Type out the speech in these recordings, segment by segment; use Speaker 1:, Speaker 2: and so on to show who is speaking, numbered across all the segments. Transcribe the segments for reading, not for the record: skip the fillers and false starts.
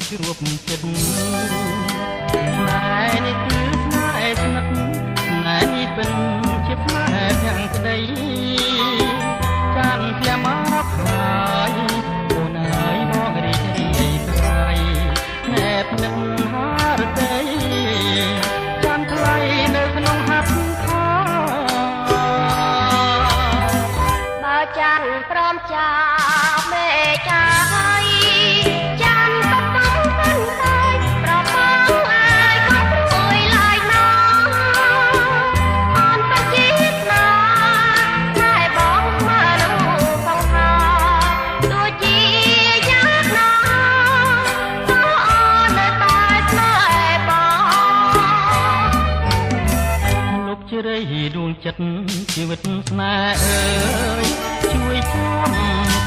Speaker 1: គ្រប់ចិត្តស្នេហ៍នេះគឺស្នេហ៍ស្និទ្ធស្នេហ៍នេះเป็นជាស្នេហ៍យ៉ាងក្តីចានធ្លាមកហើយអូនអើយមករីករាយក្រៃណែបនឹកហារតីចានថ្លៃនៅក្នុងហាត់ខា
Speaker 2: បើចានព្រមចាមេចាហើយចានក៏ต้องកាន់តែប្របងអាយក៏ព្រួយឡើយណាអនបជាស្នាតែបងមករូបផងថាដូចជាយ៉ាងណាក៏អូននៅតែស្នេហ៍បង
Speaker 1: លោកជ្រៃដួងចិត្តជីវិតស្នេហ៍អើយជួយចាំ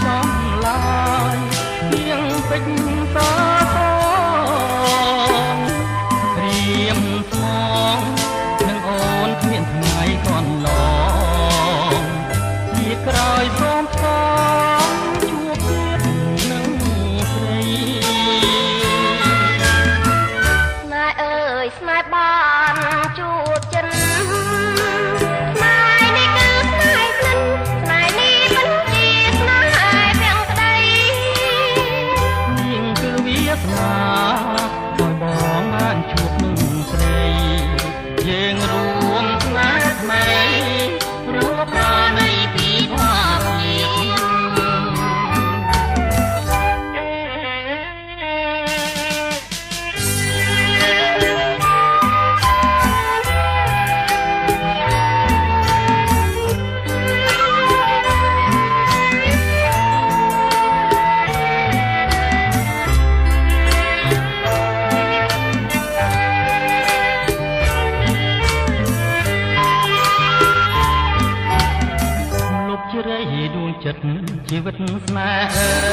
Speaker 1: សំឡាយទៀងពេជ្រសរៀមស្មងនឹងអូនគ្មានថ្ងៃកន្លងជាក្រោយសូមផ្សំជួបទៀតនឹងស្រី
Speaker 2: ស្នេហ៍អើយស្នេហ៍បានជួបចិនស្នេហ៍នេះគឺស្នេហ៍ក្លិនស្នេហ៍នេះមិនជាស្នេហ៍ទាំងក្តី
Speaker 1: នាងគឺវាសនាឲ្យបងបានជួបនឹងស្រីយើងរួមស្នេហ៍ថ្មីរួបរានៃពីភាភាពជ្រៃដួងចិត្តជីវិតស្នេហ៍